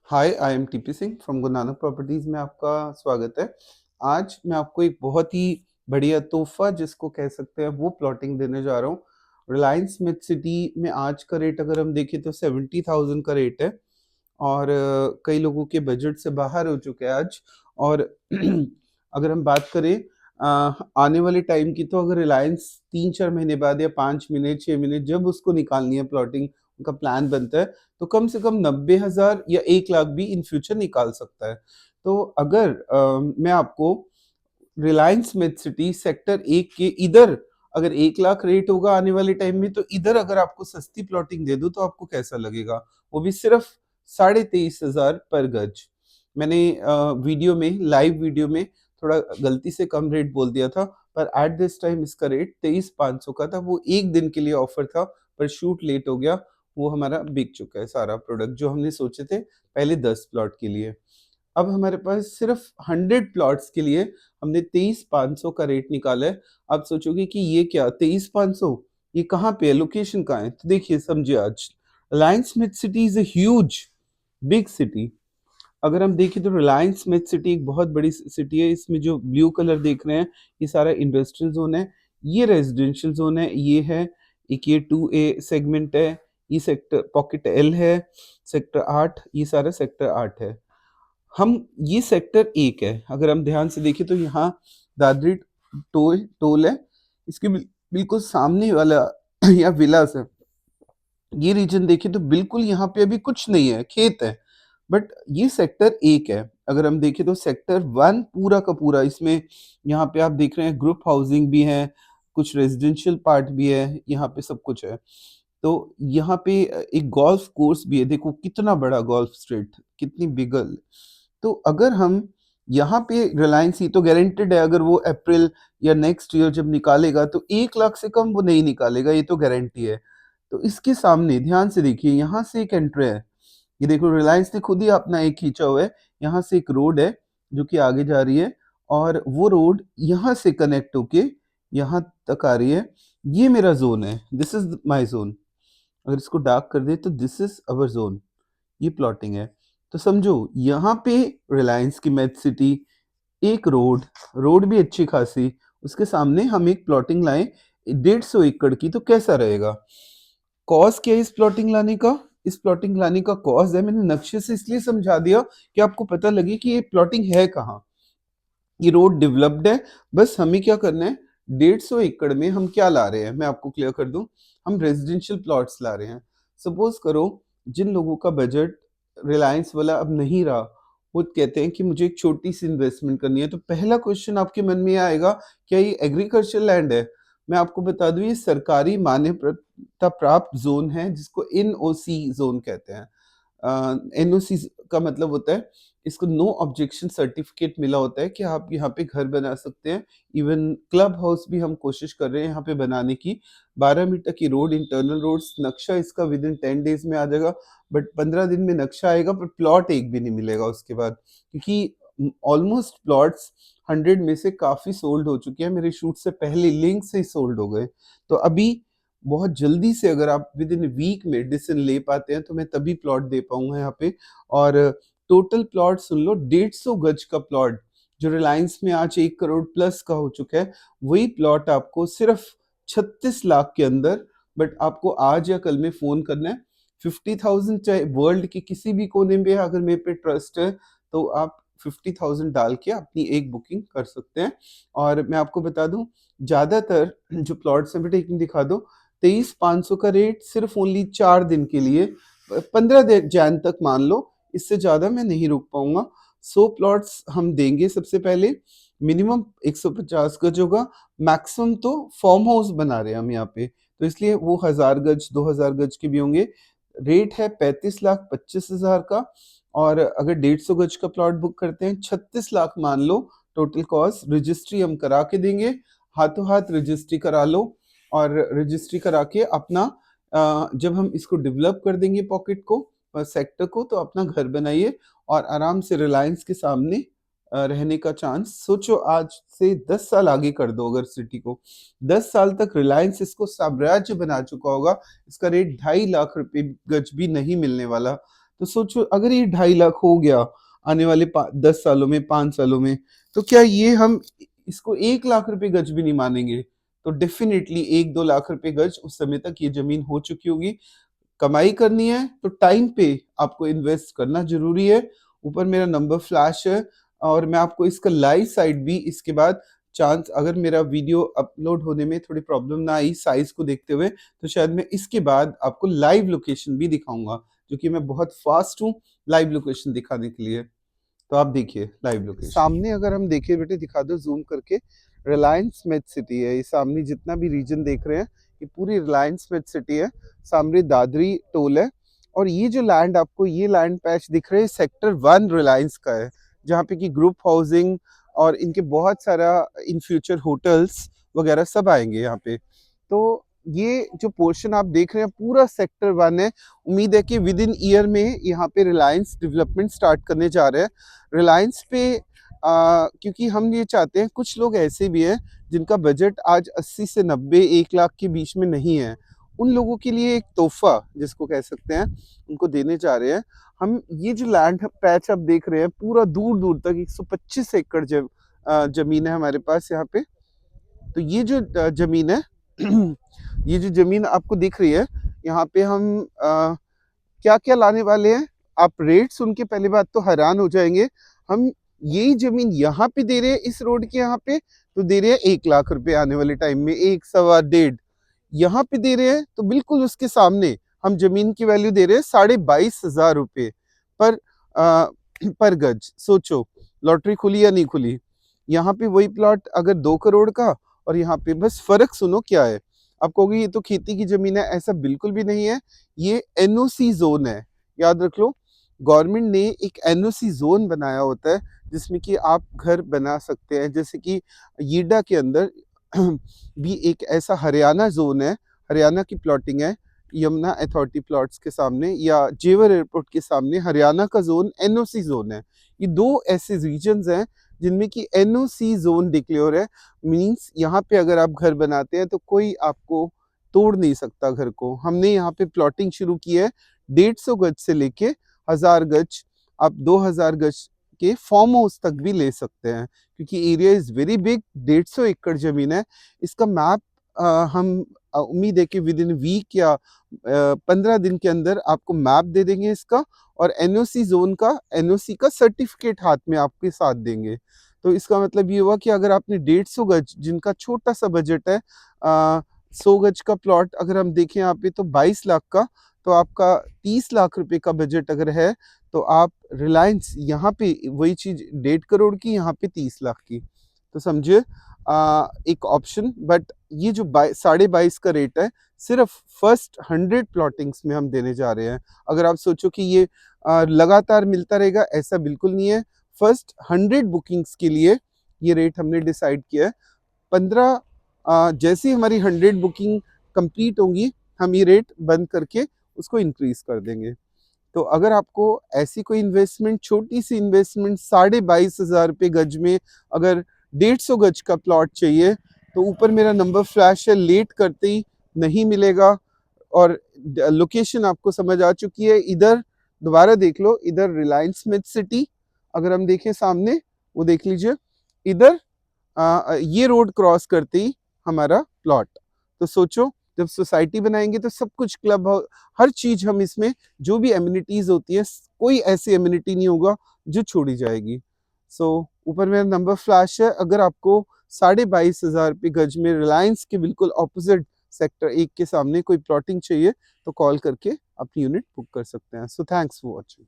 Hi, I am TP Singh from Guru Nanak properties में आपका स्वागत है। आज मैं आपको एक बहुत ही बढ़िया तोहफ़ा जिसको कह सकते हैं वो प्लॉटिंग देने जा रहा हूँ। रिलायंस स्मिथ सिटी में आज का रेट अगर हम देखें तो 70,000 का रेट है और कई लोगों के बजट से बाहर हो चुके हैं आज। और अगर हम बात करें आने वाले टाइम की, तो अगर रिलायंस 3-4 महीने बाद या 5 महीने, 6 महीने जब उसको निकालनी है प्लॉटिंग, उनका प्लान बनता है, तो कम से कम 90,000 या 1 लाख भी इन फ्यूचर निकाल सकता है। तो अगर मैं आपको रिलायंस स्मिथ सिटी सेक्टर 1 के इधर अगर 1 लाख रेट होगा आने वाले टाइम में, तो इधर अगर आपको सस्ती प्लॉटिंग दे दूँ तो आपको कैसा लगेगा? वो भी सिर्फ 23,500 पर गज। मैंने वीडियो में लाइव वीडियो में थोड़ा गलती से कम रेट बोल दिया था, पर एट दिस टाइम इसका रेट 23,500 का था। वो 1 दिन के लिए ऑफर था, पर शूट लेट हो गया। वो हमारा बिक चुका है सारा प्रोडक्ट जो हमने सोचे थे पहले 10 प्लॉट के लिए। अब हमारे पास सिर्फ 100 प्लॉट्स के लिए हमने 23,500 का रेट निकाला है। आप सोचोगे कि ये क्या 23,500, ये कहाँ पे है, लोकेशन कहाँ है? तो देखिए, समझिए, आज Reliance Smith city is a huge big city. अगर हम देखें तो रिलायंस स्मिथ सिटी एक बहुत बड़ी सिटी है। इसमें जो ब्लू कलर देख रहे हैं, ये सारा इंडस्ट्रियल जोन है, ये रेजिडेंशियल जोन है, ये है एक, ये 2A सेगमेंट है, ये सेक्टर पॉकेट एल है, सेक्टर 8, ये सारा सेक्टर 8 है। हम ये सेक्टर 1 है। अगर हम ध्यान से देखें तो यहाँ दादरी टोल है, इसके बिल्कुल सामने वाला या विलास है। ये रीजन देखें तो बिल्कुल यहाँ पे अभी कुछ नहीं है, खेत है, बट ये सेक्टर 1 है। अगर हम देखें तो सेक्टर 1 पूरा का पूरा, इसमें यहाँ पे आप देख रहे हैं ग्रुप हाउसिंग भी है, कुछ रेजिडेंशियल पार्ट भी है, यहाँ पे सब कुछ है। तो यहाँ पे एक गोल्फ कोर्स भी है, देखो कितना बड़ा गोल्फ स्ट्रीट, कितनी बिगल। तो अगर हम यहाँ पे रिलायंस, ही तो गारंटेड है, अगर वो अप्रैल या नेक्स्ट ईयर जब निकालेगा तो 1 लाख से कम वो नहीं निकालेगा, ये तो गारंटी है। तो इसके सामने ध्यान से देखिए, यहाँ से एक एंट्री है, ये देखो रिलायंस ने खुद ही अपना एक खींचा हुआ है। यहाँ से एक रोड है जो कि आगे जा रही है, और वो रोड यहाँ से कनेक्ट होके यहाँ तक आ रही है। ये मेरा जोन है, दिस इज माय जोन। अगर इसको डार्क कर दे तो दिस इज अवर जोन, ये प्लॉटिंग है। तो समझो यहाँ पे रिलायंस की मेट सिटी, एक रोड, रोड भी अच्छी खासी, उसके सामने हम एक प्लॉटिंग लाए 150 एकड़ की, तो कैसा रहेगा? कॉज क्या है इस प्लॉटिंग लाने का? इस प्लॉटिंग लाने का कॉज है, मैंने नक्शे से इसलिए समझा दिया कि आपको पता लगे कि ये प्लॉटिंग है कहाँ। ये रोड डेवलप्ड है, बस हमें क्या करना है, 150 एकड़ में हम क्या ला रहे हैं, मैं आपको क्लियर कर दूं। हम रेजिडेंशियल प्लॉट्स ला रहे हैं। सपोज करो जिन लोगों का बजट रिलायंस वाला अब नहीं रहा, वो कहते हैं कि मुझे एक छोटी सी इन्वेस्टमेंट करनी है, तो पहला क्वेश्चन आपके मन में ये आएगा, क्या ये एग्रीकल्चर लैंड है? मैं आपको बता दूं, ये सरकारी मान्यता प्राप्त जोन है, जिसको NOC जोन कहते हैं। एनओसी का मतलब होता है, इसको नो ऑब्जेक्शन सर्टिफिकेट मिला होता है कि आप यहाँ पे घर बना सकते हैं। इवन क्लब हाउस भी हम कोशिश कर रहे हैं यहाँ पे बनाने की। 12 मीटर की रोड, इंटरनल रोड्स, नक्शा इसका विद इन 10 डेज में आ जाएगा, बट 15 दिन में नक्शा आएगा, पर प्लॉट एक भी नहीं मिलेगा उसके बाद, क्योंकि ऑलमोस्ट प्लॉट्स 100 में से काफी सोल्ड हो चुके हैं, मेरे शूट से पहले लिंक से ही सोल्ड हो गए। तो अभी बहुत जल्दी से अगर आप विद इन वीक में डिसीजन ले पाते हैं, तो मैं तभी प्लॉट दे पाऊंगा यहाँ पे। और टोटल प्लॉट सुन लो, 150 गज का प्लॉट जो रिलायंस में आज 1 करोड़ प्लस का हो चुका है, वही प्लॉट आपको सिर्फ 36 लाख के अंदर। बट आपको आज या कल में फोन करना है। 50,000, चाहे वर्ल्ड के किसी भी कोने में अगर मेरे पे ट्रस्ट है, तो आप 50,000 डाल के अपनी एक बुकिंग कर सकते हैं। और मैं आपको बता दूं, ज्यादातर जो प्लॉट्स हैं, बेटा एक दिखा दो, 23,500 का रेट सिर्फ ओनली 4 दिन के लिए, 15 जैन तक मान लो, इससे ज्यादा मैं नहीं रुक पाऊंगा। 100 प्लॉट्स हम देंगे सबसे पहले, मिनिमम 150 गज होगा, मैक्सिमम तो फार्म हाउस बना रहे हैं हम यहाँ पे, तो इसलिए वो 1,000 गज 2,000 गज के भी होंगे। रेट है 35,25,000 का। और अगर 150 गज का प्लॉट बुक करते हैं, 36 लाख मान लो टोटल कॉस्ट। रजिस्ट्री हम करा के देंगे, हाथों हाथ रजिस्ट्री करा लो, और रजिस्ट्री करा के अपना जब हम इसको डेवलप कर देंगे पॉकेट को, सेक्टर को, तो अपना घर बनाइए और आराम से रिलायंस के सामने रहने का चांस सोचो। आज से 10 साल आगे कर दो अगर सिटी को, 10 साल तक रिलायंस इसको साम्राज्य बना चुका होगा। इसका रेट 2.5 लाख रुपए गज भी नहीं मिलने वाला। तो सोचो अगर ये 2.5 लाख हो गया आने वाले 10 सालों में, 5 सालों में, तो क्या ये हम इसको 1 लाख रुपए गज भी नहीं मानेंगे? तो डेफिनेटली 1-2 लाख रुपए गज उस समय तक ये जमीन हो चुकी होगी। कमाई करनी है तो टाइम पे आपको इन्वेस्ट करना जरूरी है। ऊपर मेरा नंबर फ्लैश है और मैं आपको इसका लाइव साइट भी इसके बाद चांस, अगर मेरा वीडियो अपलोड होने में थोड़ी प्रॉब्लम ना आई साइज को देखते हुए, तो शायद मैं इसके बाद आपको लाइव लोकेशन भी दिखाऊंगा, जो कि मैं बहुत फास्ट हूँ लाइव लोकेशन दिखाने के लिए। तो आप देखिए लाइव लोकेशन सामने, अगर हम देखें बेटे, दिखा दो जूम करके, रिलायंस मेड सिटी है ये सामने। जितना भी रीजन देख रहे हैं ये पूरी रिलायंस मेड सिटी है। सामने दादरी टोल है और ये जो लैंड आपको, ये लैंड पैच दिख रहे हैं, सेक्टर 1 रिलायंस का है, जहाँ पे कि ग्रुप हाउसिंग और इनके बहुत सारा इन फ्यूचर होटल्स वगैरह सब आएंगे यहाँ पे। तो ये जो पोर्शन आप देख रहे हैं पूरा सेक्टर 1 है। उम्मीद है कि विद इन ईयर में यहाँ पे रिलायंस डेवलपमेंट स्टार्ट करने जा रहे हैं। रिलायंस पे क्योंकि हम ये चाहते हैं, कुछ लोग ऐसे भी हैं जिनका बजट आज 80 से 90 1 लाख के बीच में नहीं है, उन लोगों के लिए एक तोहफा जिसको कह सकते हैं उनको देने जा रहे हैं हम। ये जो लैंड पैच आप देख रहे हैं पूरा दूर दूर तक 125 एकड़ जमीन है हमारे पास यहाँ पे। तो ये जो जमीन है ये जो जमीन आपको दिख रही है, यहाँ पे हम क्या क्या लाने वाले हैं, आप रेट सुन के पहली बात तो हैरान हो जाएंगे। हम यही जमीन यहाँ पे दे रहे हैं, इस रोड के यहाँ पे तो दे रहे हैं 1 लाख रुपए आने वाले टाइम में, 1 सवा 1.5। यहाँ पे दे रहे हैं तो बिल्कुल उसके सामने हम जमीन की वैल्यू दे रहे हैं 22,500 रुपये पर पर गज। सोचो लॉटरी खुली या नहीं खुली। यहाँ पे वही प्लॉट अगर 2 करोड़ का, और यहाँ पे बस फर्क सुनो क्या है। आप कहोगे ये तो खेती की जमीन है, ऐसा बिल्कुल भी नहीं है। ये एनओसी जोन है, याद रख लो। गवर्नमेंट ने एक एनओसी जोन बनाया होता है जिसमें कि आप घर बना सकते हैं। जैसे कि यीडा के अंदर भी एक ऐसा हरियाणा जोन है, हरियाणा की प्लॉटिंग है, यमुना अथॉरिटी प्लॉट्स के सामने या जेवर एयरपोर्ट के सामने हरियाणा का जोन एनओसी जोन है। ये 2 ऐसे रीजन्स हैं जिनमें कि एनओसी जोन डिक्लेयर है। मींस यहाँ पे अगर आप घर बनाते हैं तो कोई आपको तोड़ नहीं सकता घर को। हमने यहाँ पे प्लॉटिंग शुरू की है 150 गज से लेके 1000 गज, आप 2000 गज के फार्म हाउस तक भी ले सकते हैं, क्योंकि एरिया इज वेरी बिग। 150 एकड़ जमीन है। इसका मैप हम उम्मीद है कि विद इन वीक या 15 दिन के अंदर आपको मैप दे देंगे इसका, और एनओसी जोन का, एनओसी का सर्टिफिकेट हाथ में आपके साथ देंगे। तो इसका मतलब ये हुआ कि अगर आपने 150 गज, जिनका छोटा सा बजट है, 100 गज का प्लॉट अगर हम देखें यहाँ पे तो 22 लाख का, तो आपका 30 लाख रुपए का बजट अगर है तो आप रिलायंस यहाँ पे वही चीज 1.5 करोड़ की, यहाँ पे 30 लाख की। तो समझिए एक ऑप्शन। बट ये जो 22.5 का रेट है सिर्फ फर्स्ट 100 प्लॉटिंग्स में हम देने जा रहे हैं। अगर आप सोचो कि ये लगातार मिलता रहेगा, ऐसा बिल्कुल नहीं है। फर्स्ट 100 बुकिंग्स के लिए ये रेट हमने डिसाइड किया है। 15 जैसे ही हमारी 100 बुकिंग कंप्लीट होंगी हम ये रेट बंद करके उसको इंक्रीज कर देंगे। तो अगर आपको ऐसी कोई इन्वेस्टमेंट, छोटी सी इन्वेस्टमेंट 22,500 रुपये गज में अगर 150 गज का प्लॉट चाहिए, तो ऊपर मेरा नंबर फ्लैश है, लेट करते ही नहीं मिलेगा। और लोकेशन आपको समझ आ चुकी है। इधर दोबारा देख लो, इधर रिलायंस मेड सिटी अगर हम देखें सामने, वो देख लीजिए। इधर ये रोड क्रॉस करते ही हमारा प्लॉट। तो सोचो जब सोसाइटी बनाएंगे तो सब कुछ, क्लब, हर चीज हम इसमें, जो भी एमिनिटीज होती है, कोई ऐसी एमिनिटी नहीं होगा जो छोड़ी जाएगी। सो ऊपर मेरा नंबर फ्लैश है। अगर आपको 22,500 रुपये गज में रिलायंस के बिल्कुल ऑपोजिट सेक्टर 1 के सामने कोई प्लॉटिंग चाहिए तो कॉल करके अपनी यूनिट बुक कर सकते हैं। So thanks for watching.